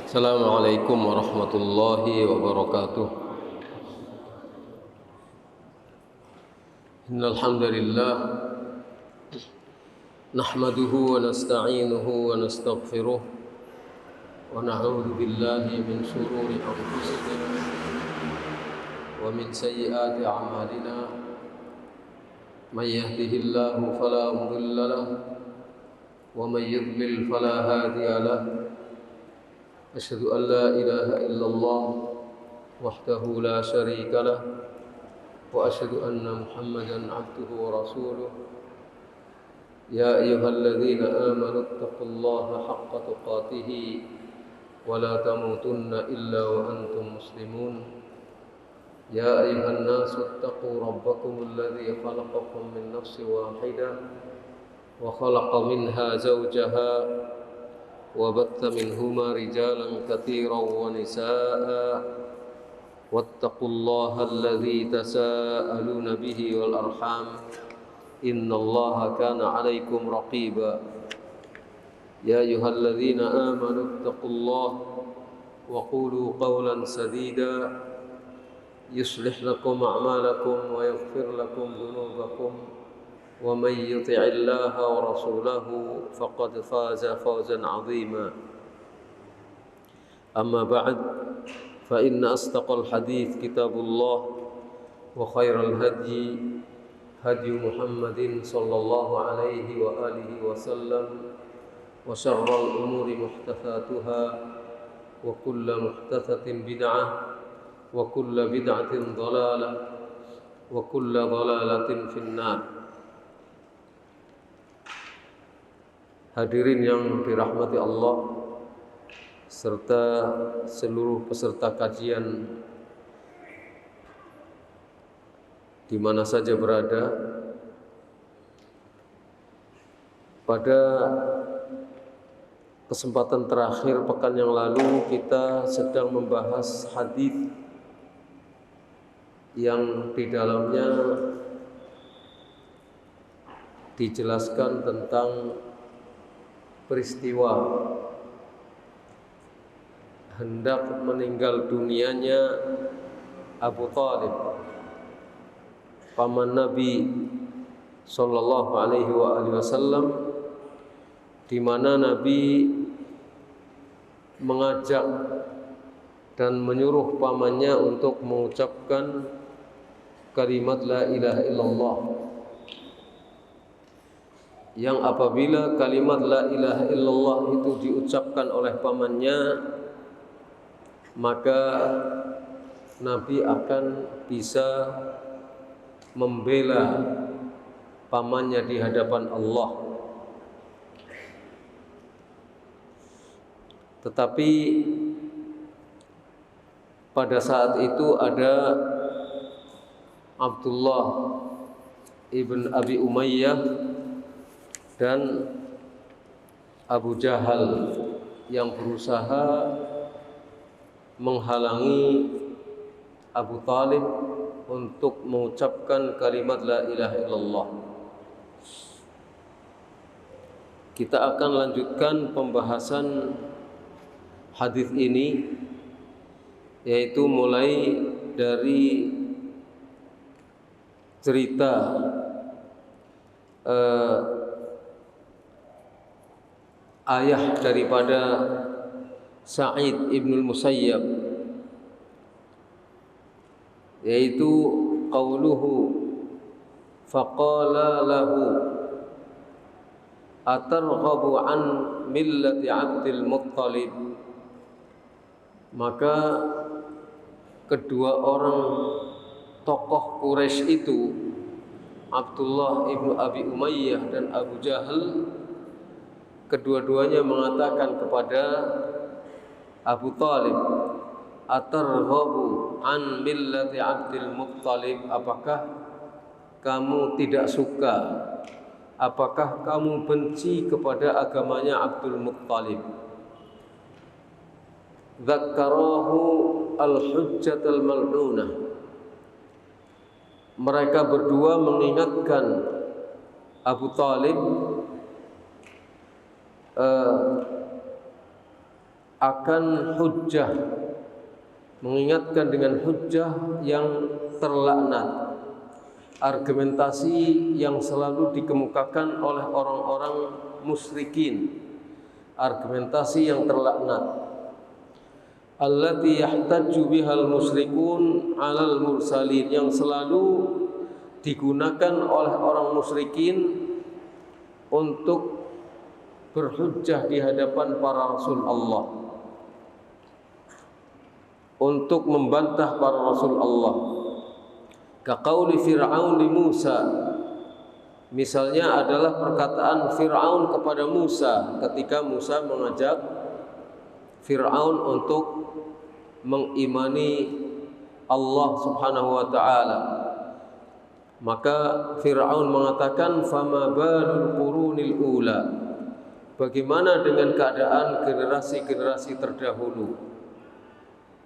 Assalamualaikum warahmatullahi wabarakatuh. Innal hamdalillah nahmaduhu wa nasta'inuhu wa nastaghfiruh wa na'udzu billahi min shururi anfusina wa min sayyiati a'malina. May yahdihillahu fala mudilla lahu wa may yudlil fala hadiya lahu. Asyhadu an la ilaha illallah wahdahu la syarika lah wa asyhadu anna Muhammadan abduhu wa rasuluh. Ya ayyuhalladzina amanu taqullaha haqqa tuqatih wa la tamutunna illa wa antum muslimun. Ya ayyuhan nasu taqu rabbakumul ladzi khalaqakum min nafsin wahidah wa khalaqa minha zawjaha وبث منهما رجالا كثيرا ونساء واتقوا الله الذي تساءلون به والأرحام إن الله كان عليكم رقيبا يا أيها الذين آمنوا اتقوا الله وقولوا قولا سديدا يصلح لكم أعمالكم ويغفر لكم ذنوبكم ومن يطع الله ورسوله فقد فاز فوزا عظيما. أما بعد فإن أصدق الحديث كتاب الله وخير الهدي هدي محمد صلى الله عليه وآله وسلم وشر الأمور محدثاتها وكل محدثة بدعة وكل بدعة ضلالة وكل ضلالة في النار. Hadirin yang dirahmati Allah serta seluruh peserta kajian di mana saja berada, pada kesempatan terakhir pekan yang lalu kita sedang membahas hadis yang di dalamnya dijelaskan tentang peristiwa hendak meninggal dunianya Abu Thalib, paman Nabi sallallahu alaihi wasallam, di mana Nabi mengajak dan menyuruh pamannya untuk mengucapkan kalimat la ilaha illallah, yang apabila kalimat la ilaha illallah itu diucapkan oleh pamannya, maka Nabi akan bisa membela pamannya di hadapan Allah. Tetapi pada saat itu ada Abdullah ibn Abi Umayyah dan Abu Jahal yang berusaha menghalangi Abu Thalib untuk mengucapkan kalimat la ilaha illallah. Kita akan lanjutkan pembahasan hadis ini, yaitu mulai dari cerita ayah daripada Sa'id ibn al-Musayyab, yaitu qauluhu faqala lahu atarghabu an millati Abdul Muttalib. Maka kedua orang tokoh Quraisy itu, Abdullah ibn Abi Umayyah dan Abu Jahal, kedua-duanya mengatakan kepada Abu Thalib, atarghabu an millati Abdul Muttalib, apakah kamu tidak suka, apakah kamu benci kepada agamanya Abdul Muttalib? Dzakarahu al-hujjatul mal'unah. Mereka berdua mengingatkan Abu Thalib akan hujjah, mengingatkan dengan hujjah yang terlaknat, argumentasi yang selalu dikemukakan oleh orang-orang musyrikin, argumentasi yang terlaknat, allati yahtajju bihal musyrikun 'alal mursalin, yang selalu digunakan oleh orang musyrikin untuk berhujjah di hadapan para rasul Allah, untuk membantah para rasul Allah. Kaqauli Fir'aun li Musa, misalnya adalah perkataan Fir'aun kepada Musa ketika Musa mengajak Fir'aun untuk mengimani Allah Subhanahu wa taala. Maka Fir'aun mengatakan, fama balul qurunil ula, bagaimana dengan keadaan generasi-generasi terdahulu.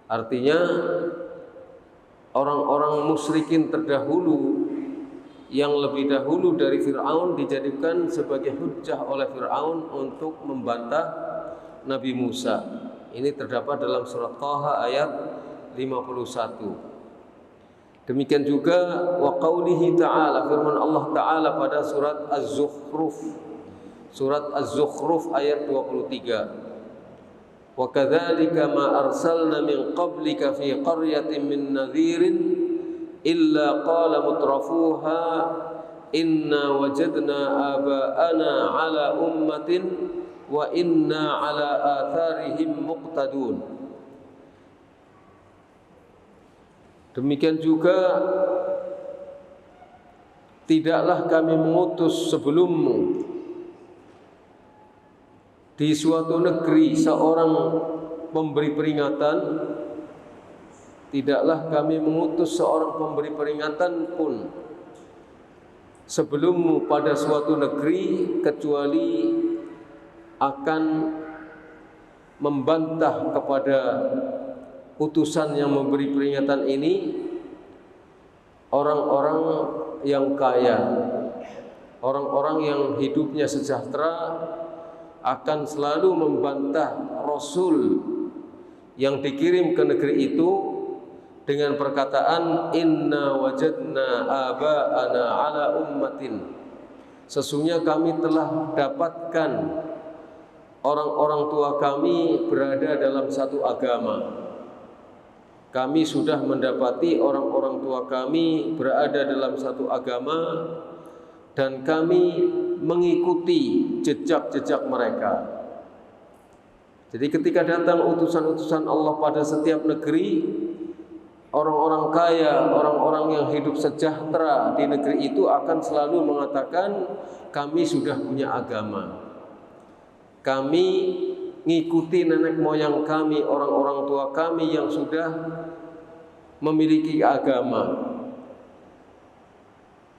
Artinya orang-orang musyrikin terdahulu yang lebih dahulu dari Fir'aun dijadikan sebagai hujjah oleh Fir'aun untuk membantah Nabi Musa. Ini terdapat dalam surat Taha ayat 51. Demikian juga wa qaulihi ta'ala, firman Allah Ta'ala pada surat Az-Zukhruf, surat Az-Zukhruf ayat 23. Wa kadzalika ma arsalna min qablika fi qaryatin min nadhirin illa qala mutrafuha inna wajadna aba'ana ala ummatin wa inna ala atharihim muqtadun. Demikian juga tidaklah kami mengutus sebelummu di suatu negeri seorang pemberi peringatan, tidaklah kami mengutus seorang pemberi peringatan pun sebelummu pada suatu negeri kecuali akan membantah kepada utusan yang memberi peringatan ini orang-orang yang kaya, orang-orang yang hidupnya sejahtera, akan selalu membantah Rasul yang dikirim ke negeri itu dengan perkataan inna wajadna aba'ana ala ummatin, sesungguhnya kami telah dapatkan orang-orang tua kami berada dalam satu agama. Kami sudah mendapati orang-orang tua kami berada dalam satu agama dan kami mengikuti jejak-jejak mereka. Jadi ketika datang utusan-utusan Allah pada setiap negeri, orang-orang kaya, orang-orang yang hidup sejahtera di negeri itu akan selalu mengatakan kami sudah punya agama. Kami ngikuti nenek moyang kami, orang-orang tua kami yang sudah memiliki agama.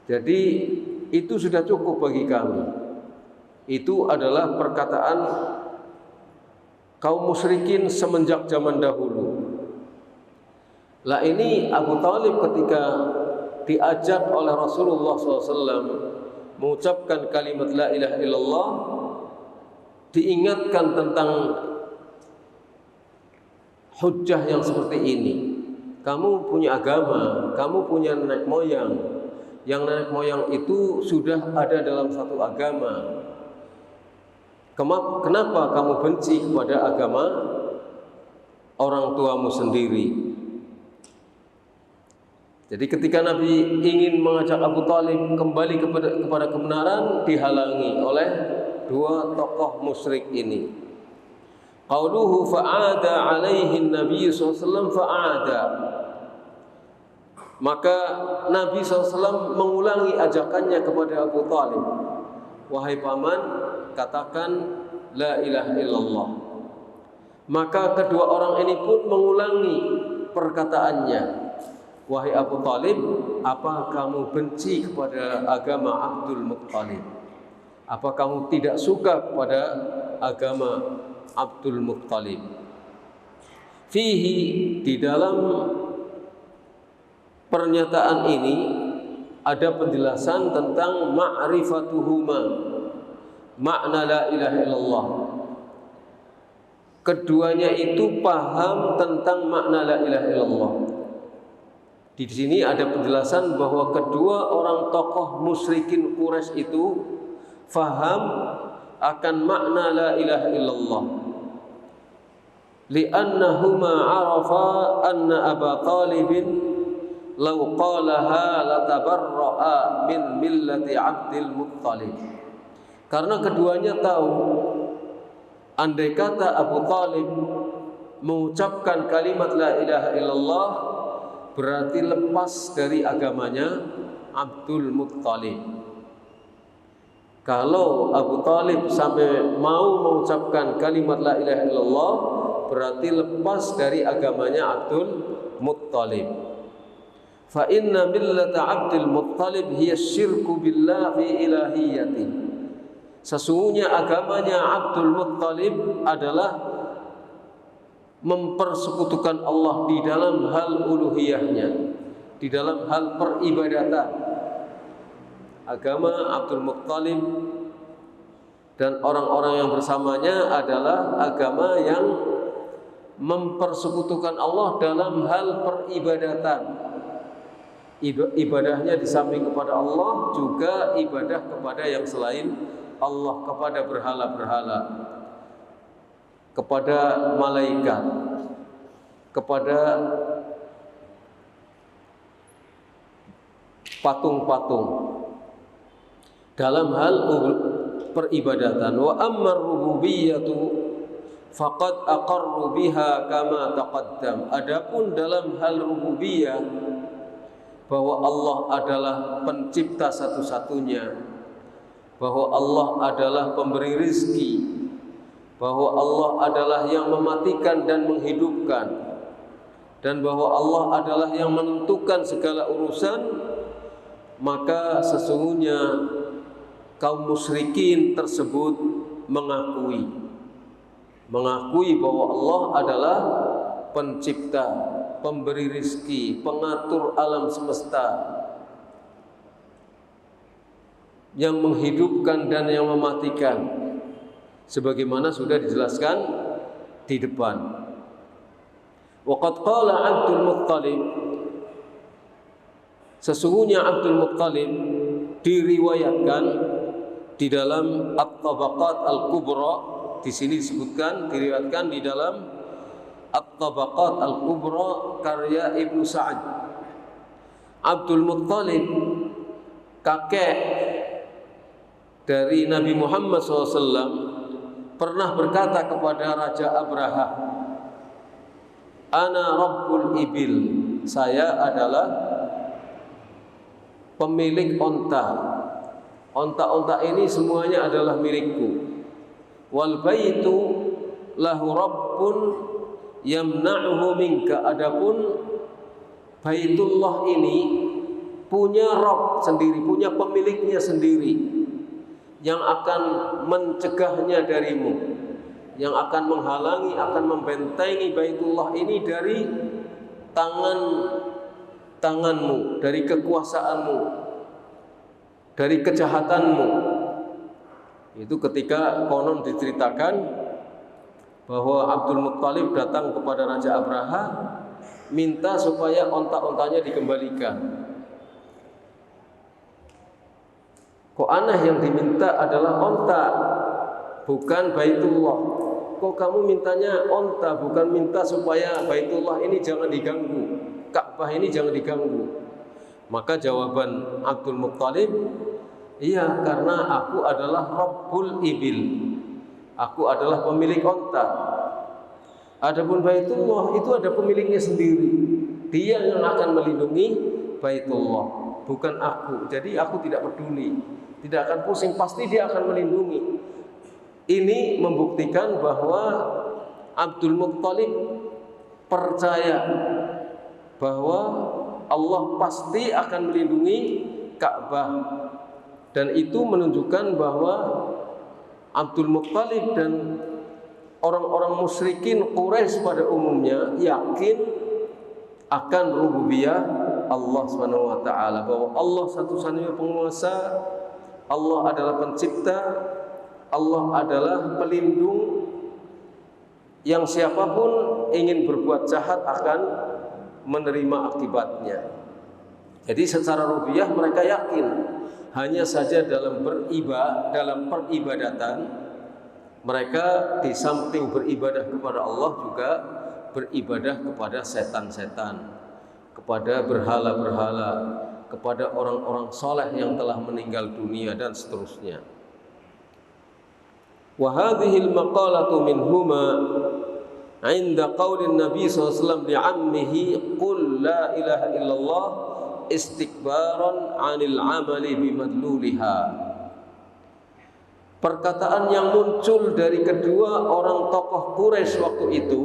Jadi itu sudah cukup bagi kami. Itu adalah perkataan kaum musyrikin semenjak zaman dahulu. Lah ini Abu Thalib ketika diajak oleh Rasulullah SAW mengucapkan kalimat la ilaha illallah, diingatkan tentang hujjah yang seperti ini. Kamu punya agama, kamu punya nenek moyang, yang nenek moyang itu sudah ada dalam satu agama. Kenapa kamu benci kepada agama orang tuamu sendiri? Jadi ketika Nabi ingin mengajak Abu Thalib kembali kepada kebenaran, dihalangi oleh dua tokoh musyrik ini. Qauluhu fa'ada alaihi Nabi SAW fa'ada. Maka Nabi SAW mengulangi ajakannya kepada Abu Thalib. Wahai paman, katakan la ilaha illallah. Maka kedua orang ini pun mengulangi perkataannya. Wahai Abu Thalib, apa kamu benci kepada agama Abdul Muttalib? Apa kamu tidak suka kepada agama Abdul Muttalib? Fihi, di dalam pernyataan ini ada penjelasan tentang ma'rifatuhuma, makna la ilaha illallah. keduanya itu paham tentang makna la ilaha illallah. Di sini ada penjelasan bahwa kedua orang tokoh musyrikin Quraisy itu faham akan makna la ilaha illallah. Li'annahuma arafa anna Aba Talibin law qalaha latabarra'a min millati Abdul Muttalib. Karena keduanya tahu andai kata Abu Talib mengucapkan kalimat la ilaha illallah berarti lepas dari agamanya Abdul Muttalib. Kalau Abu Talib sampai mau mengucapkan kalimat la ilaha illallah berarti lepas dari agamanya Abdul Muttalib. Fa inna millata Abdul Muttalib hiya syirku billah fi ilahiyyati. Sesungguhnya agamanya Abdul Muttalib adalah mempersekutukan Allah di dalam hal uluhiyahnya, di dalam hal peribadatan. Agama Abdul Muttalib dan orang-orang yang bersamanya adalah agama yang mempersekutukan Allah dalam hal peribadatan. Ibadahnya di samping kepada Allah juga ibadah kepada yang selain Allah, kepada berhala-berhala, kepada malaikat, kepada patung-patung dalam hal peribadatan. Wa ammar rububiyyatu faqad aqarru biha kama taqaddam. Adapun dalam hal rububiyah, bahwa Allah adalah pencipta satu-satunya, bahwa Allah adalah pemberi rizki, bahwa Allah adalah yang mematikan dan menghidupkan, dan bahwa Allah adalah yang menentukan segala urusan, maka sesungguhnya kaum musyrikin tersebut mengakui bahwa Allah adalah pencipta, pemberi rizki, pengatur alam semesta, yang menghidupkan dan yang mematikan, sebagaimana sudah dijelaskan di depan. Waqad qala Abdul Muttalib, sesungguhnya Abdul Muttalib diriwayatkan di dalam At-Tabaqat Al-Kubra, di sini disebutkan diriwayatkan di dalam At-Tabaqat Al-Kubra karya Ibnu Sa'ad. Abdul Muttalib, kakek dari Nabi Muhammad SAW, pernah berkata kepada Raja Abraha, "Ana Rabbul Ibil, saya adalah pemilik onta. Onta-onta ini semuanya adalah milikku. Wal baitu lahu rabbun yamna'uhu minka." Adapun Baitullah ini punya Rabb sendiri, punya pemiliknya sendiri, yang akan mencegahnya darimu, yang akan menghalangi, akan membentengi Baitullah ini dari tanganmu, dari kekuasaanmu, dari kejahatanmu. Itu ketika konon diceritakan bahwa Abdul Muttalib datang kepada Raja Abraha, minta supaya onta-ontanya dikembalikan. Kok aneh, yang diminta adalah onta, bukan Baitullah. Kok kamu mintanya onta, bukan minta supaya Baitullah ini jangan diganggu, Ka'bah ini jangan diganggu? Maka jawaban Abdul Muttalib, iya, karena aku adalah Rabbul Ibil, aku adalah pemilik onta. Adapun Baitullah itu ada pemiliknya sendiri, dia yang akan melindungi Baitullah, bukan aku. Jadi aku tidak peduli, tidak akan pusing, pasti dia akan melindungi. Ini membuktikan bahwa Abdul Muttalib percaya bahwa Allah pasti akan melindungi Ka'bah, dan itu menunjukkan bahwa Abdul Muttalib dan orang-orang musyrikin Quraisy pada umumnya yakin akan rububiyah Allah Subhanahu wa taala, bahwa Allah satu-satunya penguasa, Allah adalah pencipta, Allah adalah pelindung, yang siapapun ingin berbuat jahat akan menerima akibatnya. Jadi secara rubiah mereka yakin, hanya saja dalam peribadatan mereka di samping beribadah kepada Allah juga beribadah kepada setan-setan, kepada berhala-berhala, kepada orang-orang soleh yang telah meninggal dunia dan seterusnya. Wa hadhihi al-maqalatu minhuma 'inda qaulin Nabi SAW li'ammihi qul la ilaha illallah istikbaran 'anil 'amali bimadluliha. Perkataan yang muncul dari kedua orang tokoh Quraisy waktu itu,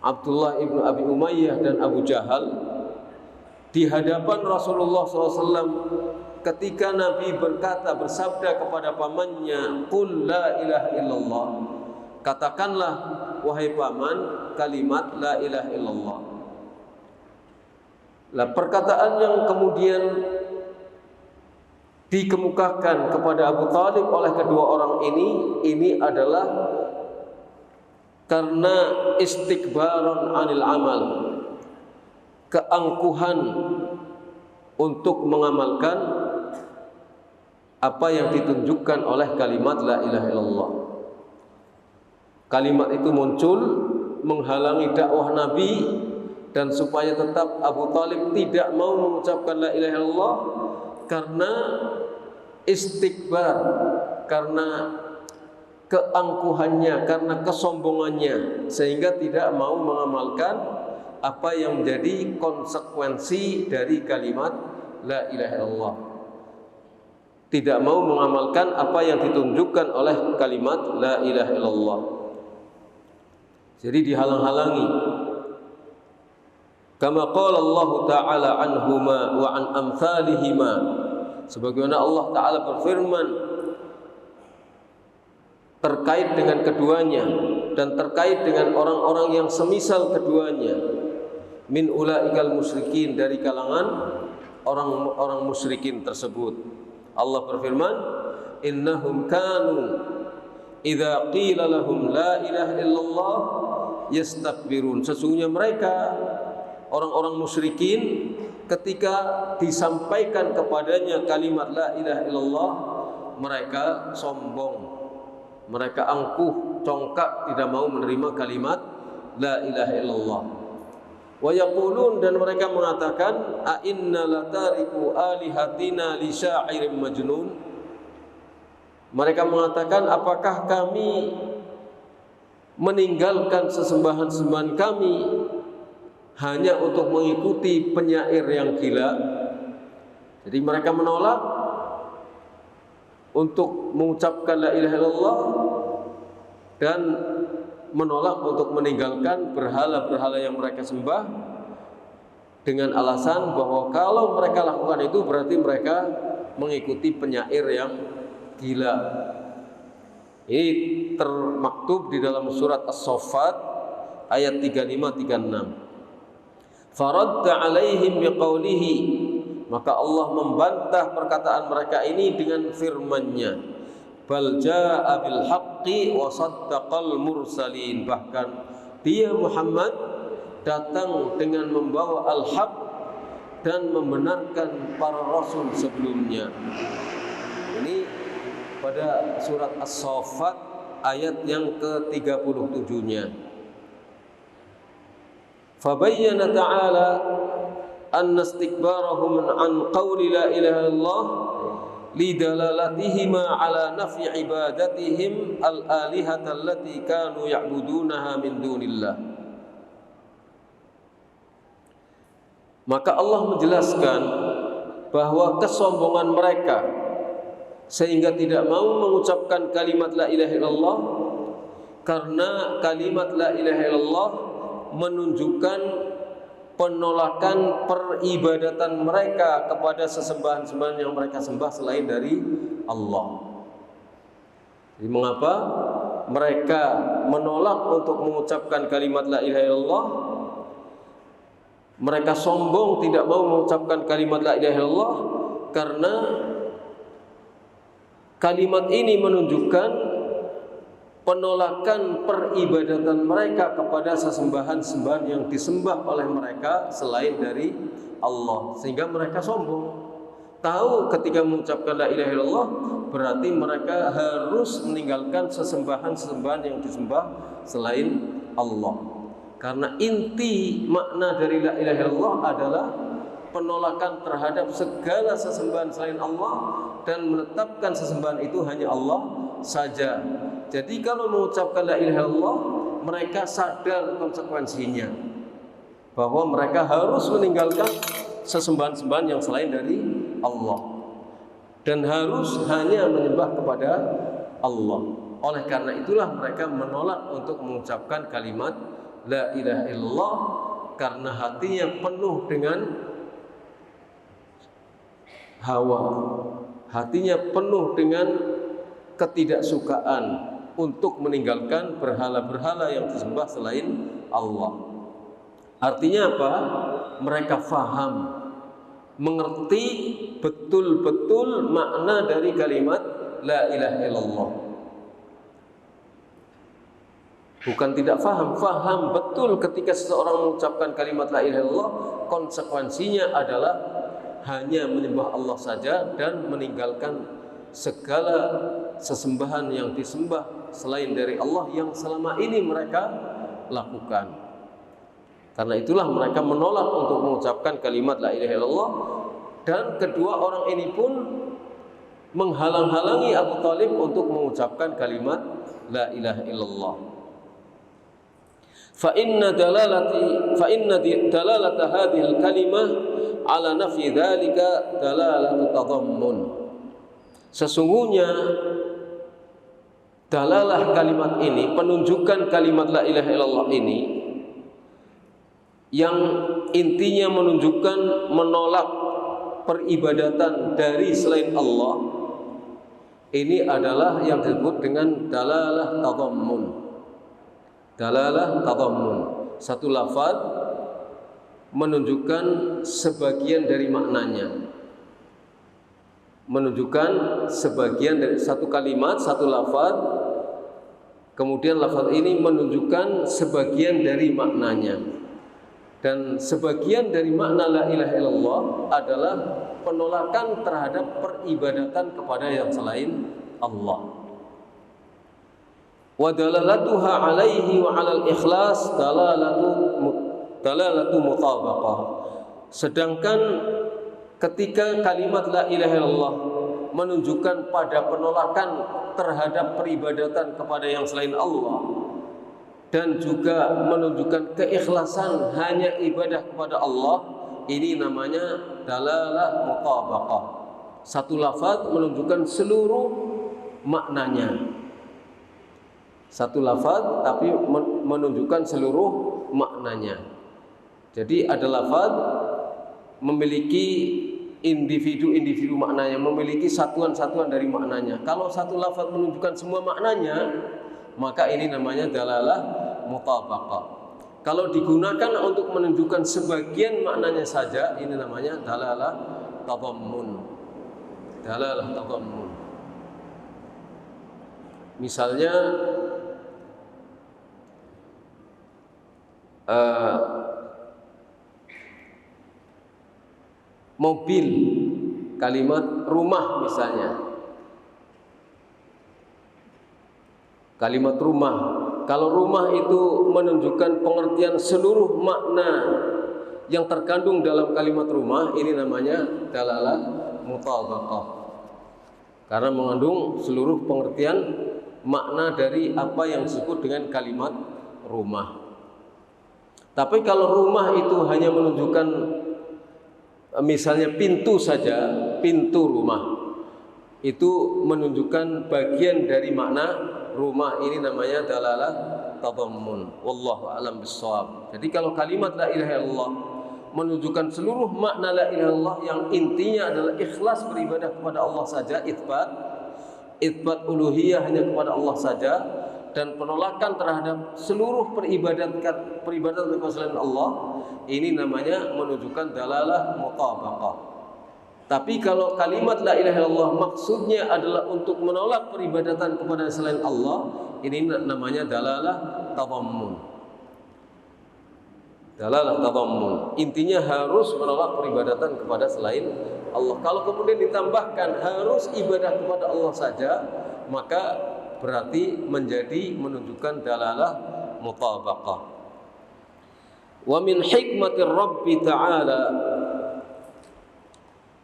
Abdullah ibnu Abi Umayyah dan Abu Jahal, di hadapan Rasulullah SAW ketika Nabi bersabda kepada pamannya, "Qul la ilaha illallah." Katakanlah wahai paman kalimat la ilaha illallah. Lah perkataan yang kemudian dikemukakan kepada Abu Thalib oleh kedua orang ini adalah karena istikbaran 'anil amal, keangkuhan untuk mengamalkan apa yang ditunjukkan oleh kalimat la ilaha illallah. Kalimat itu muncul menghalangi dakwah Nabi, dan supaya tetap Abu Thalib tidak mau mengucapkan la ilaha illallah karena istikbar, karena keangkuhannya, karena kesombongannya, sehingga tidak mau mengamalkan apa yang menjadi konsekuensi dari kalimat la ilaha illallah. Tidak mau mengamalkan apa yang ditunjukkan oleh kalimat la ilaha illallah. Jadi dihalang-halangi. Kama qala Allah Ta'ala anhuma wa an amsalihima. Sebagaimana Allah Ta'ala berfirman terkait dengan keduanya dan terkait dengan orang-orang yang semisal keduanya, min ulaikal musyrikin, dari kalangan orang-orang musyrikin tersebut. Allah berfirman, innahum kanu idza qila lahum la ilaha illallah yastakbirun. Sesungguhnya mereka orang-orang musyrikin ketika disampaikan kepadanya kalimat la ilaha illallah, mereka sombong, mereka angkuh, congkak, tidak mau menerima kalimat la ilaha illallah. Wa yaqulun, dan mereka mengatakan, a inna latariku alihatina li syairin majnun. Mereka mengatakan, apakah kami meninggalkan sesembahan-sembahan kami hanya untuk mengikuti penyair yang gila? Jadi mereka menolak untuk mengucapkan la ilaha illallah dan menolak untuk meninggalkan berhala-berhala yang mereka sembah dengan alasan bahwa kalau mereka lakukan itu berarti mereka mengikuti penyair yang gila. Ini termaktub di dalam surat As-Saffat ayat 35-36. Faradda alaihim biqaulihi, maka Allah membantah perkataan mereka ini dengan firman-Nya, bal jaa bil haqqi wa saddaqal mursalin. Bahkan dia Muhammad datang dengan membawa al-haq dan membenarkan para rasul sebelumnya. Ini pada surat As-Saffat ayat yang ke-37-nya. Fabayyana ta'ala anna istikbarahum an qawli la ilaha illallah lidalalatihima ala naf'i ibadatihim al-alihata allati kanu ya'budunaha min dunillah. Maka Allah menjelaskan bahwa kesombongan mereka sehingga tidak mau mengucapkan kalimat la ilaha illallah, karena kalimat la ilaha illallah menunjukkan penolakan peribadatan mereka kepada sesembahan-sembahan yang mereka sembah selain dari Allah. Jadi mengapa mereka menolak untuk mengucapkan kalimat la ilaha illallah? Mereka sombong tidak mau mengucapkan kalimat la ilaha illallah karena kalimat ini menunjukkan penolakan peribadatan mereka kepada sesembahan-sembahan yang disembah oleh mereka selain dari Allah, sehingga mereka sombong. Tahu ketika mengucapkan la ilaha illallah berarti mereka harus meninggalkan sesembahan-sesembahan yang disembah selain Allah. Karena inti makna dari la ilaha illallah adalah penolakan terhadap segala sesembahan selain Allah dan menetapkan sesembahan itu hanya Allah saja. Jadi kalau mengucapkan la ilaha illallah, mereka sadar konsekuensinya bahwa mereka harus meninggalkan sesembahan-sembahan yang selain dari Allah dan harus hanya menyembah kepada Allah. Oleh karena itulah mereka menolak untuk mengucapkan kalimat la ilaha illallah karena hatinya penuh dengan hawa, hatinya penuh dengan ketidaksukaan untuk meninggalkan berhala-berhala yang disembah selain Allah. Artinya apa? Mereka faham, mengerti betul-betul makna dari kalimat la ilaha illallah. Bukan tidak faham, faham betul ketika seseorang mengucapkan kalimat la ilaha illallah, konsekuensinya adalah hanya menyembah Allah saja dan meninggalkan segala sesembahan yang disembah selain dari Allah yang selama ini mereka lakukan. Karena itulah mereka menolak untuk mengucapkan kalimat la ilaha illallah. Dan kedua orang ini pun menghalang-halangi Abu Thalib untuk mengucapkan kalimat la ilaha illallah. Fa inna dalalata hadhihi al-kalimah ala nafi dzalika dalalatu tadammun. Sesungguhnya dalalah kalimat ini, penunjukan kalimat la ilaha illallah ini yang intinya menunjukkan menolak peribadatan dari selain Allah, ini adalah yang disebut dengan dalalah tadammun. Dalalah tadammun, satu lafaz menunjukkan sebagian dari maknanya, menunjukkan sebagian dari satu kalimat, satu lafaz, kemudian lafaz ini menunjukkan sebagian dari maknanya. Dan sebagian dari makna la ilaha illallah adalah penolakan terhadap peribadatan kepada yang selain Allah. Wa dalalatuha alaihi wa 'alal ikhlas dalalatu mutabaqah. Sedangkan ketika kalimat la ilaha illallah menunjukkan pada penolakan terhadap peribadatan kepada yang selain Allah dan juga menunjukkan keikhlasan hanya ibadah kepada Allah, ini namanya dalalah mutabaqah. Satu lafaz menunjukkan seluruh maknanya. Satu lafaz tapi menunjukkan seluruh maknanya. Jadi ada lafaz memiliki individu-individu maknanya, memiliki satuan-satuan dari maknanya. Kalau satu lafaz menunjukkan semua maknanya, maka ini namanya dalalah mutabaqah. Kalau digunakan untuk menunjukkan sebagian maknanya saja, ini namanya dalalah tadammun. Dalalah tadammun. Misalnya mobil, kalimat rumah misalnya. Kalimat rumah, kalau rumah itu menunjukkan pengertian seluruh makna yang terkandung dalam kalimat rumah, ini namanya dalalah mutabaqah. Karena mengandung seluruh pengertian makna dari apa yang disebut dengan kalimat rumah. Tapi kalau rumah itu hanya menunjukkan misalnya pintu saja, pintu rumah, itu menunjukkan bagian dari makna rumah, ini namanya dalalah tadammun. Wallahu a'lam bissawab. Jadi kalau kalimat la ilaha illallah menunjukkan seluruh makna la ilaha illallah yang intinya adalah ikhlas beribadah kepada Allah saja, itsbat uluhiyah hanya kepada Allah saja, dan penolakan terhadap seluruh peribadatan kepada selain Allah, ini namanya menunjukkan dalalah mutabaqah. Tapi kalau kalimat la ilaha illallah maksudnya adalah untuk menolak peribadatan kepada selain Allah, ini namanya dalalah tadammun. Dalalah tadammun. Intinya harus menolak peribadatan kepada selain Allah. Kalau kemudian ditambahkan harus ibadah kepada Allah saja, maka berarti menunjukkan dalalah mutabaqah. Wa min hikmatir Rabbi ta'ala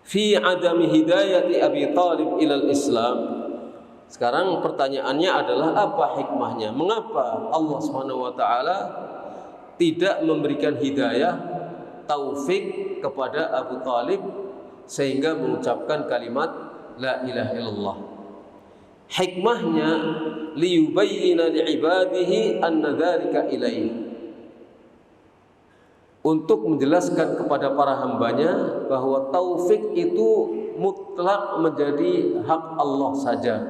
fi adami hidayati Abi Thalib ilal Islam. Sekarang pertanyaannya adalah apa hikmahnya? Mengapa Allah Subhanahu wa taala tidak memberikan hidayah taufik kepada Abu Thalib sehingga mengucapkan kalimat la ilaha illallah? Hikmahnya liyubayyina li'ibadihi anna dzalika ilaihi, untuk menjelaskan kepada para hambanya bahwa taufik itu mutlak menjadi hak Allah saja.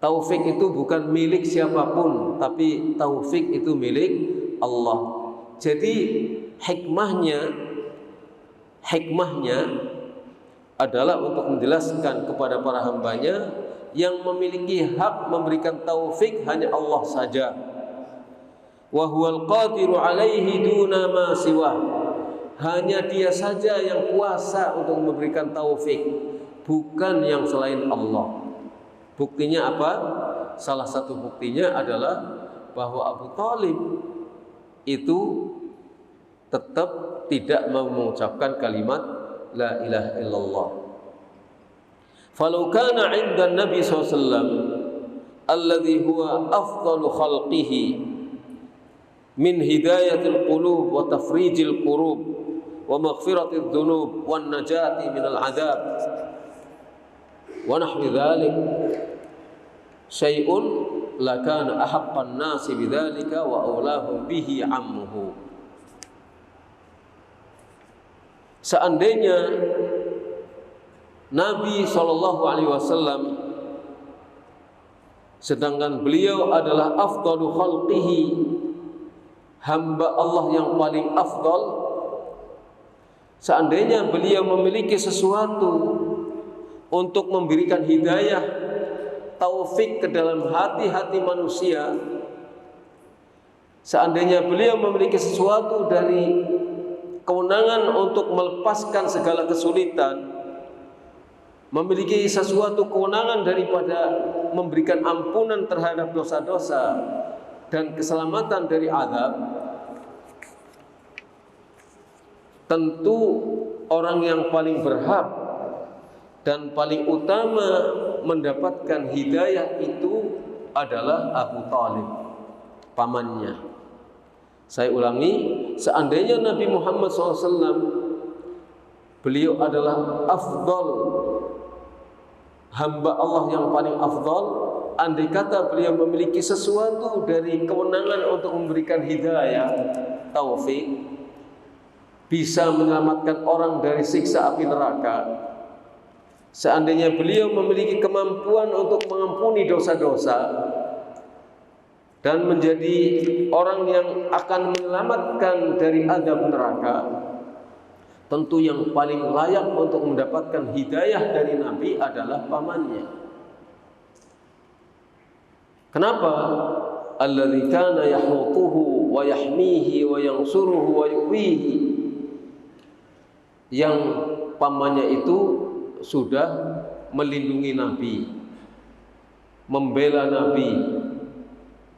Taufik itu bukan milik siapapun, tapi taufik itu milik Allah. Jadi hikmahnya adalah untuk menjelaskan kepada para hambanya yang memiliki hak memberikan taufik hanya Allah saja. Wa huwal qadiru alaihi duna ma siwah, hanya dia saja yang kuasa untuk memberikan taufik, bukan yang selain Allah. Buktinya apa? Salah satu buktinya adalah bahwa Abu Thalib itu tetap tidak mengucapkan kalimat la ilaha illallah. Falau kana 'inda Nabi sallallahu alaihi wasallam alladhi huwa afdalu khalqihi min hidayatil qulub wa tafrijil kurub wa maghfiratil dhunub wan najati minal adab wa nahwi dzalik syai'un lakana ahaqqan nasi bidzalika wa aulahum bihi ammuhu. Seandainya Nabi SAW, sedangkan beliau adalah afdalu khalqihi, hamba Allah yang paling afdal, seandainya beliau memiliki sesuatu untuk memberikan hidayah taufik ke dalam hati-hati manusia, seandainya beliau memiliki sesuatu dari kewenangan untuk melepaskan segala kesulitan, memiliki sesuatu kewenangan daripada memberikan ampunan terhadap dosa-dosa dan keselamatan dari azab, tentu orang yang paling berhak dan paling utama mendapatkan hidayah itu adalah Abu Thalib, pamannya. Saya ulangi, seandainya Nabi Muhammad SAW beliau adalah afdal, hamba Allah yang paling afdal, andai kata beliau memiliki sesuatu dari kewenangan untuk memberikan hidayah taufik, bisa menyelamatkan orang dari siksa api neraka, seandainya beliau memiliki kemampuan untuk mengampuni dosa-dosa dan menjadi orang yang akan menyelamatkan dari azab neraka, tentu yang paling layak untuk mendapatkan hidayah dari Nabi adalah pamannya. Kenapa? Alladzi kana yahutuhu wa yahmihi wa yansuruhu wa yuwihi, yang pamannya itu sudah melindungi Nabi, membela Nabi,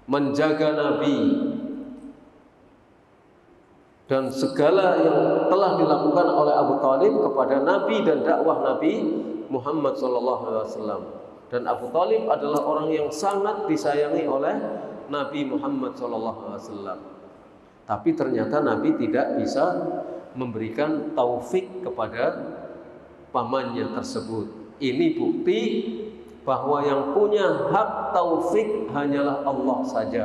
menjaga Nabi, dan segala yang telah dilakukan oleh Abu Thalib kepada Nabi dan dakwah Nabi Muhammad SAW. Dan Abu Thalib adalah orang yang sangat disayangi oleh Nabi Muhammad SAW. Tapi ternyata Nabi tidak bisa memberikan taufik kepada pamannya tersebut. Ini bukti bahwa yang punya hak taufik hanyalah Allah saja.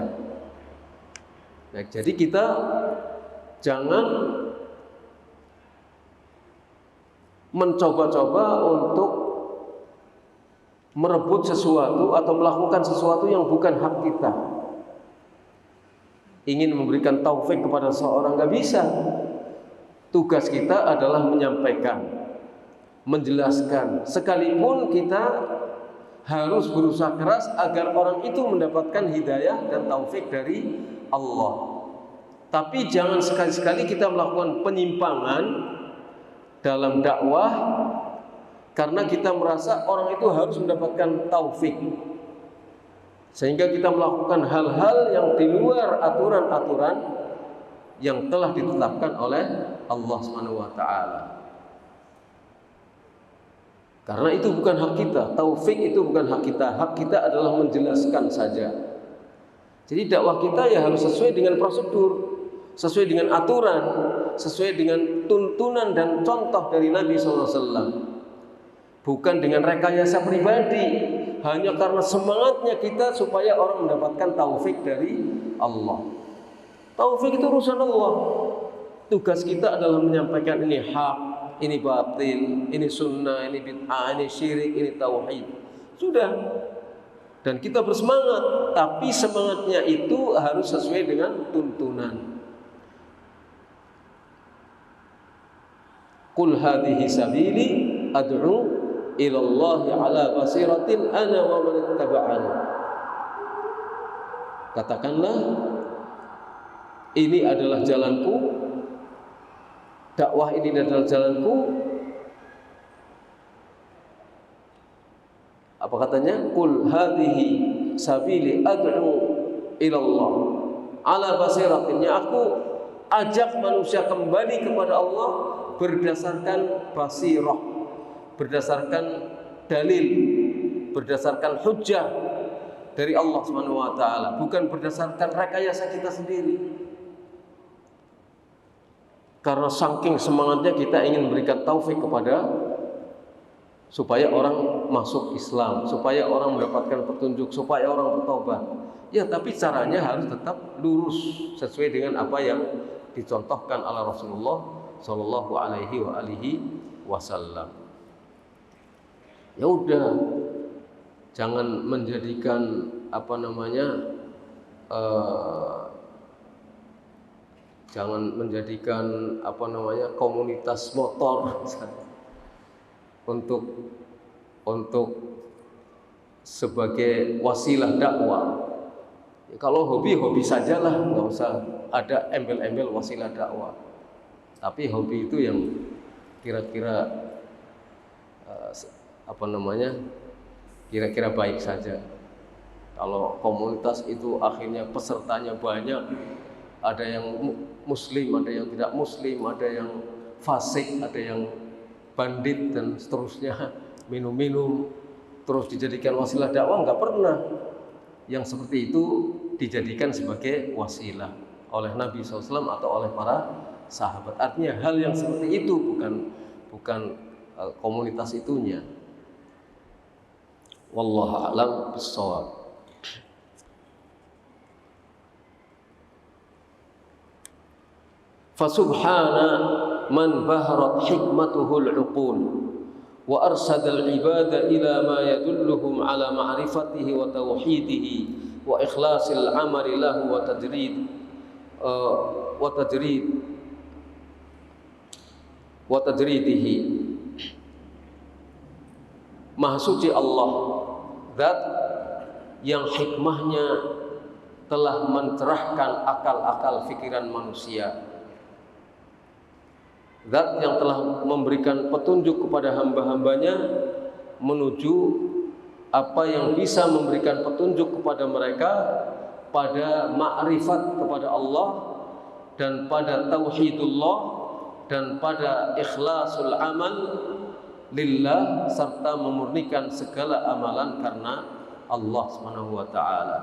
Nah, jadi kita jangan mencoba-coba untuk merebut sesuatu atau melakukan sesuatu yang bukan hak kita. Ingin memberikan taufik kepada seorang, gak bisa. Tugas kita adalah menyampaikan. menjelaskan, sekalipun kita harus berusaha keras agar orang itu mendapatkan hidayah dan taufik dari Allah. Tapi jangan sekali-sekali kita melakukan penyimpangan dalam dakwah karena kita merasa orang itu harus mendapatkan taufik, sehingga kita melakukan hal-hal yang di luar aturan-aturan yang telah ditetapkan oleh Allah Subhanahu wa taala. Karena itu bukan hak kita, taufik itu bukan hak kita. Hak kita adalah menjelaskan saja. Jadi dakwah kita ya harus sesuai dengan prosedur, sesuai dengan aturan, sesuai dengan tuntunan dan contoh dari Nabi SAW. Bukan dengan rekayasa pribadi, hanya karena semangatnya kita supaya orang mendapatkan taufik dari Allah. Taufik itu urusan Allah. Tugas kita adalah menyampaikan ini hak, ini batil, ini sunnah, ini bid'ah, ini syirik, ini tauhid. Sudah. Dan kita bersemangat, tapi semangatnya itu harus sesuai dengan tuntunan. Qul hadhihi sabili ad'u ila Allah ala basiratin ana wa man ittaba'ani. Katakanlah, ini adalah jalanku, dakwah ini adalah jalanku. Apa katanya? Qul hadhihi sabili ad'u ila Allah ala basiratin. Aku ajak manusia kembali kepada Allah berdasarkan basirah, berdasarkan dalil, berdasarkan hujjah dari Allah Subhanahu wa taala, bukan berdasarkan rekayasa kita sendiri. Karena saking semangatnya kita ingin memberikan taufik kepada supaya orang masuk Islam, supaya orang mendapatkan petunjuk, supaya orang bertobat. Ya, tapi caranya harus tetap lurus sesuai dengan apa yang dicontohkan oleh Rasulullah Shallallahu Alaihi Wasallam. Ya udah, jangan menjadikan komunitas motor untuk sebagai wasilah dakwah. Ya, kalau hobi sajalah, nggak usah ada embel-embel wasilah dakwah. Tapi hobi itu yang kira-kira kira-kira baik saja. Kalau komunitas itu akhirnya pesertanya banyak, ada yang muslim, ada yang tidak muslim, ada yang fasik, ada yang bandit dan seterusnya, minum-minum terus dijadikan wasilah dakwah, nggak pernah. Yang seperti itu dijadikan sebagai wasilah oleh Nabi SAW atau oleh para sahabat. Artinya hal yang seperti itu bukan komunitas itunya. Wallahu a'lam bishawab. Fasubhana man baharat hikmatuhul uqul wa arsadal ibada ila ma yadulluhum ala ma'rifatihi wa tauhidihi wa ikhlasil amali lahu wa tadridihi. Maha suci Allah, zat yang hikmahnya telah mencerahkan akal-akal fikiran manusia, zat yang telah memberikan petunjuk kepada hamba-hambanya menuju apa yang bisa memberikan petunjuk kepada mereka pada ma'rifat kepada Allah dan pada tauhidullah dan pada ikhlasul amal lillah, serta memurnikan segala amalan karena Allah Subhanahu wa taala.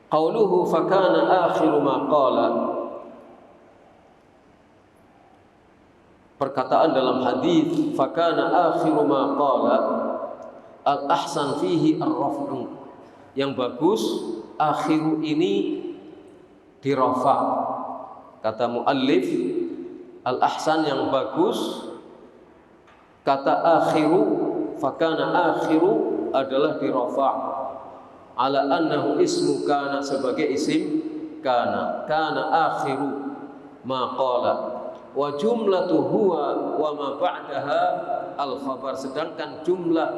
Qauluhu fakana akhiru ma qala, perkataan dalam hadis fakana akhiru ma qala, al ahsan fihi ar-raf'u, yang bagus akhiru ini dirafa. Kata muallif al ahsan yang bagus, kata akhiru fakana akhiru adalah dirafa ala annahu ismu kana, sebagai isim kana akhiru ma qala, Wa jumlatu huwa wa ma ba'daha al-khabar. Sedangkan jumlah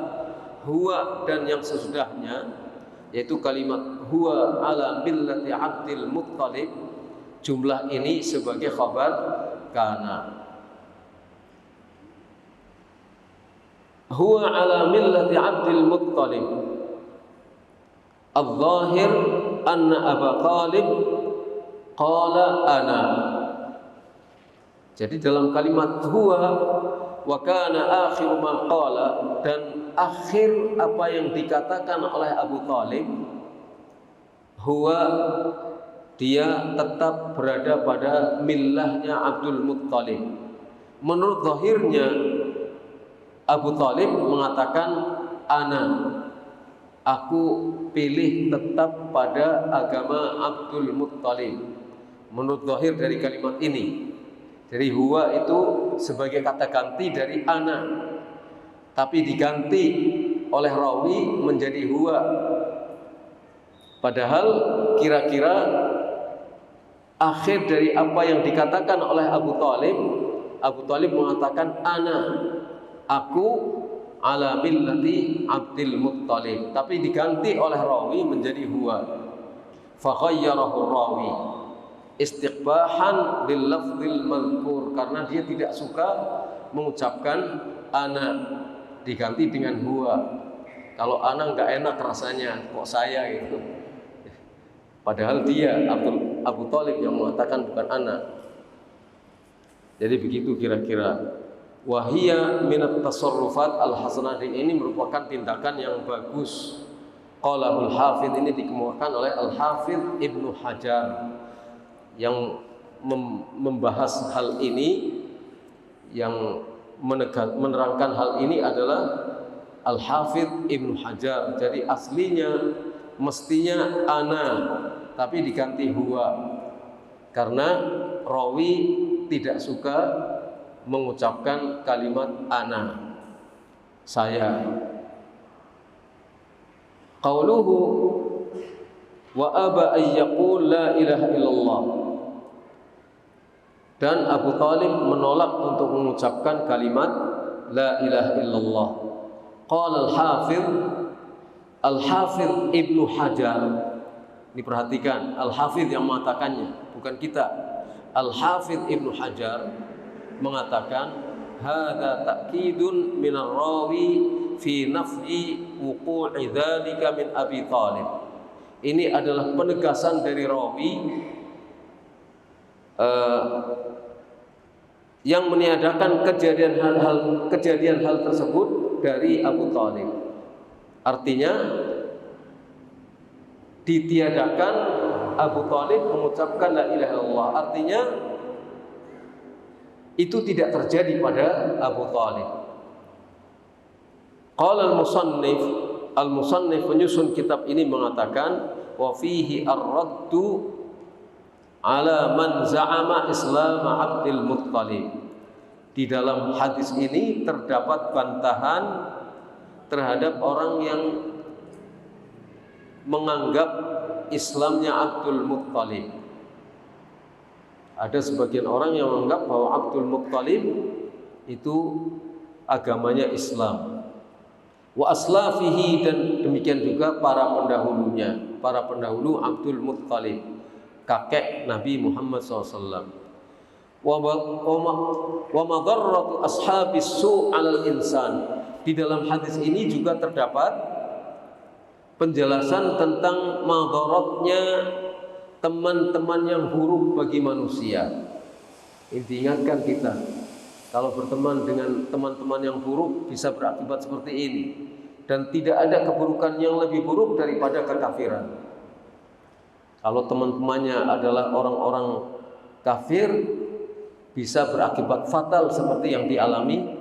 huwa dan yang sesudahnya, yaitu kalimat huwa ala millati Abdul Muttalib, jumlah ini sebagai khabar kana. Huwa ala millati Abdul Muttalib. Al-zahir anna Aba Talib qala ana. Jadi dalam kalimat huwa wa kana akhir ma qala, dan akhir apa yang dikatakan oleh Abu Talib, huwa, dia tetap berada pada millahnya Abdul Muttalib. Menurut zahirnya Abu Talib mengatakan ana, aku pilih tetap pada agama Abdul Muttalib. Menurut zahir dari kalimat ini. Jadi huwa itu sebagai kata ganti dari ana, tapi diganti oleh rawi menjadi huwa. Padahal kira-kira akhir dari apa yang dikatakan oleh Abu Talib mengatakan ana, aku ala millati Abdul Muttalib, tapi diganti oleh rawi menjadi huwa. Fa khayyarahu rawi istiqbahan lil lafzil mazkur, karena dia tidak suka mengucapkan ana, diganti dengan huwa. Kalau ana enggak enak rasanya, kok saya gitu. Padahal dia Abu Talib yang mengatakan bukan ana. Jadi begitu kira-kira. Wahia minat tasarrufat al-hasanah, ini merupakan tindakan yang bagus. Qalahul Hafidh, ini dikemukakan oleh Al-Hafidh Ibnu Hajar. Yang membahas hal ini, yang menerangkan hal ini adalah Al-Hafidh Ibnu Hajar. Jadi aslinya mestinya ana, tapi diganti huwa, karena rawi tidak suka mengucapkan kalimat ana, saya. Qauluhu wa aba ayyaqul la ilaha illallah, dan Abu Talib menolak untuk mengucapkan kalimat la ilaha illallah. Qala Al-Hafidh Ibnu Hajar, ini perhatikan, Al-Hafidh yang mengatakannya, bukan kita. Al-Hafidh Ibnu Hajar mengatakan hadza ta'kidun min ar-rawi fi naf'i wuqu'i dzalika min Abi Talib. Ini adalah penegasan dari rawi yang meniadakan kejadian hal tersebut dari Abu Talib. Artinya ditiadakan Abu Talib mengucapkan la ilaha illallah. Artinya itu tidak terjadi pada Abu Talib. Qala al-musannif penyusun kitab ini mengatakan wa fihi ar-raddu ala man za'ama Islam Abdul Muttalib. Di dalam hadis ini terdapat bantahan terhadap orang yang menganggap Islamnya Abdul Muttalib. Ada sebagian orang yang menganggap bahwa Abdul Muttalib itu agamanya Islam. Wa aslafihi, dan demikian juga para pendahulunya, para pendahulu Abdul Muttalib, kakek Nabi Muhammad SAW. Wa madarratu ashabis su' 'alal insan. Di dalam hadis ini juga terdapat penjelasan tentang madaratnya teman-teman yang buruk bagi manusia. Ini diingatkan kita, kalau berteman dengan teman-teman yang buruk bisa berakibat seperti ini. Dan tidak ada keburukan yang lebih buruk daripada kekafiran. Kalau teman-temannya adalah orang-orang kafir, bisa berakibat fatal seperti yang dialami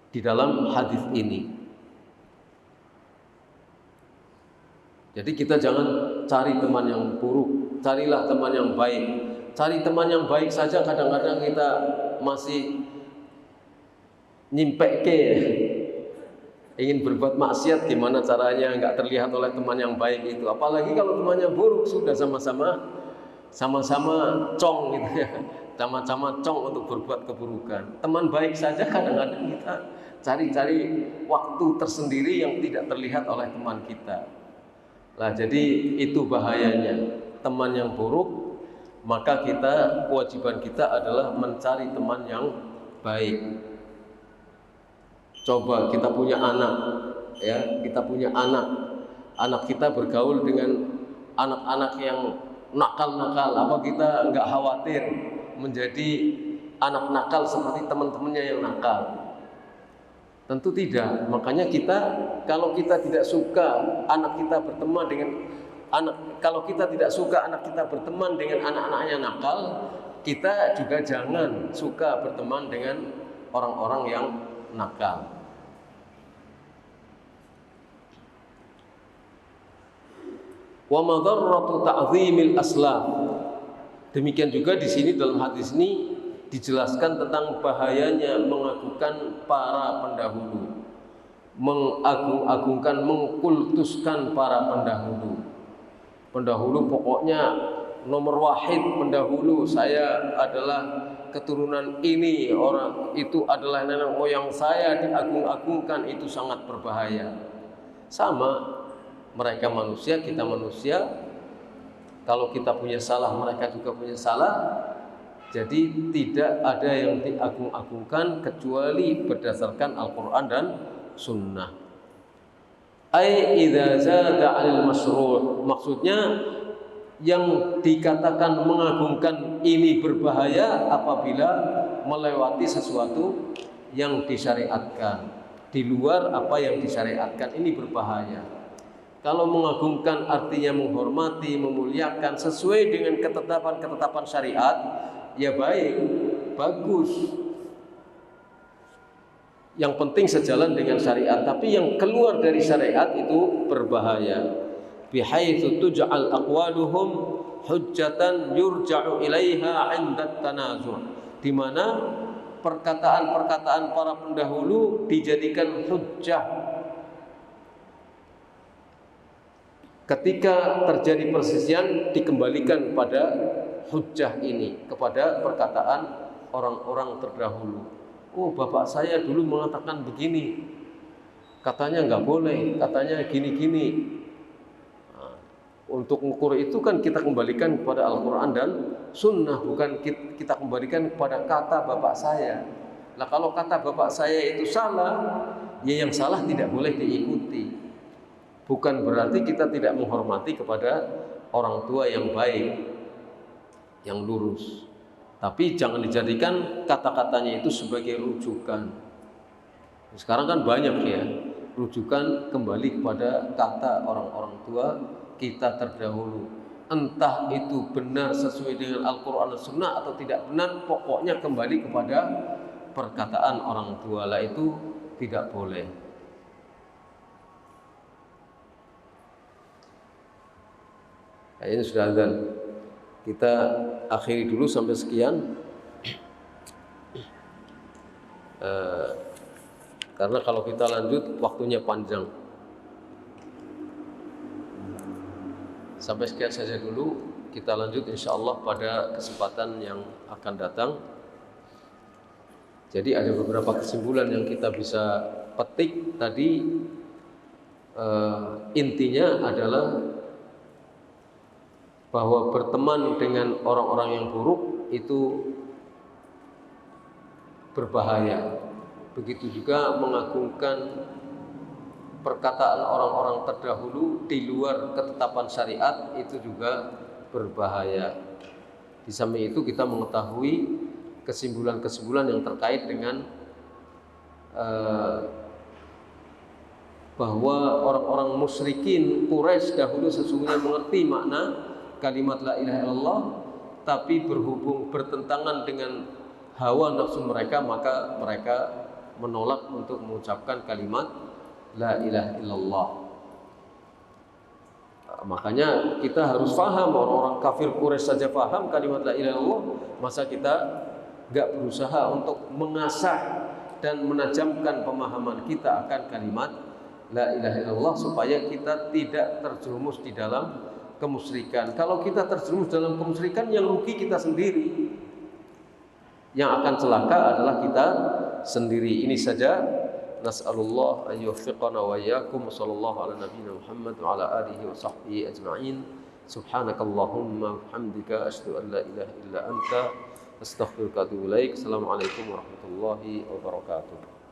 di dalam hadis ini. Jadi kita jangan cari teman yang buruk, carilah teman yang baik. Cari teman yang baik saja kadang-kadang kita masih nyimpeke, ingin berbuat maksiat, gimana caranya nggak terlihat oleh teman yang baik itu. Apalagi kalau temannya buruk, sudah sama-sama cong gitu ya, sama-sama cong untuk berbuat keburukan. Teman baik saja kadang-kadang kita cari-cari waktu tersendiri yang tidak terlihat oleh teman kita. Nah, jadi itu bahayanya. Teman yang buruk, maka kewajiban kita adalah mencari teman yang baik. Coba kita punya anak, ya, kita punya anak kita bergaul dengan anak-anak yang nakal-nakal, apa kita nggak khawatir menjadi anak nakal seperti teman-temannya yang nakal? Tentu tidak. Makanya kalau kita tidak suka anak kita berteman dengan kalau kita tidak suka anak kita berteman dengan anak-anaknya nakal, kita juga jangan suka berteman dengan orang-orang yang nakal. Wa madarratu ta'zimil aslaf. Demikian juga di sini dalam hadis ini dijelaskan tentang bahayanya mengagungkan para pendahulu, mengagung-agungkan, mengkultuskan para pendahulu. Pendahulu pokoknya nomor wahid, pendahulu saya adalah keturunan ini, orang itu adalah nenek moyang saya, diagung-agungkan, itu sangat berbahaya. Sama, mereka manusia, kita manusia. Kalau kita punya salah, mereka juga punya salah. Jadi tidak ada yang diagung-agungkan kecuali berdasarkan Al-Quran dan Sunnah. Ai idza zada 'alal masyru', maksudnya yang dikatakan mengagungkan ini berbahaya apabila melewati sesuatu yang disyariatkan. Di luar apa yang disyariatkan ini berbahaya. Kalau mengagungkan artinya menghormati, memuliakan sesuai dengan ketetapan-ketetapan syariat, ya baik, bagus. Yang penting sejalan dengan syariat. Tapi yang keluar dari syariat itu berbahaya. Bihaitsu tuj'al aqwaluhum hujjatan yurja'u ilaiha 'inda tanazu'. Di mana perkataan-perkataan para pendahulu dijadikan hujjah ketika terjadi perselisihan, dikembalikan pada hujjah ini, kepada perkataan orang-orang terdahulu. Oh, bapak saya dulu mengatakan begini, katanya nggak boleh, katanya gini-gini. Nah, untuk mengukur itu kan kita kembalikan kepada Al-Quran dan Sunnah, bukan kita kembalikan kepada kata bapak saya. Nah, kalau kata bapak saya itu salah, ya yang salah tidak boleh diikuti. Bukan berarti kita tidak menghormati kepada orang tua yang baik, yang lurus. Tapi jangan dijadikan kata-katanya itu sebagai rujukan. Sekarang kan banyak ya, rujukan kembali kepada kata orang-orang tua kita terdahulu. Entah itu benar sesuai dengan Al-Quran dan Sunnah atau tidak benar, pokoknya kembali kepada perkataan orang tua lah, itu tidak boleh. Ini sudah azan. Kita akhiri dulu sampai sekian. Karena kalau kita lanjut waktunya panjang. Sampai sekian saja dulu. Kita lanjut insya Allah pada kesempatan yang akan datang. Jadi ada beberapa kesimpulan yang kita bisa petik tadi. Intinya adalah bahwa berteman dengan orang-orang yang buruk itu berbahaya. Begitu juga mengagungkan perkataan orang-orang terdahulu di luar ketetapan syariat itu juga berbahaya. Di samping itu kita mengetahui kesimpulan-kesimpulan yang terkait dengan bahwa orang-orang musyrikin Quraisy dahulu sesungguhnya mengerti makna kalimat la ilaha illallah, tapi bertentangan dengan hawa nafsu mereka, maka mereka menolak untuk mengucapkan kalimat la ilaha illallah. Makanya kita harus paham, orang-orang kafir Quraisy saja paham kalimat la ilaha illallah, masa kita enggak berusaha untuk mengasah dan menajamkan pemahaman kita akan kalimat la ilaha illallah supaya kita tidak terjerumus di dalam kemusyrikan. Kalau kita terjerumus dalam kemusyrikan, yang rugi kita sendiri. Yang akan celaka adalah kita sendiri. Ini saja. Nas'alullah an yuwaffiqana wa iyyakum. Sallallahu ala nabiyyina Muhammad wa ala alihi wa sahbihi ajma'in. Subhanakallahumma wa bihamdika asyhadu an la ilaha illa anta astaghfiruka wa atubu ilaik. Assalamualaikum warahmatullahi wabarakatuh.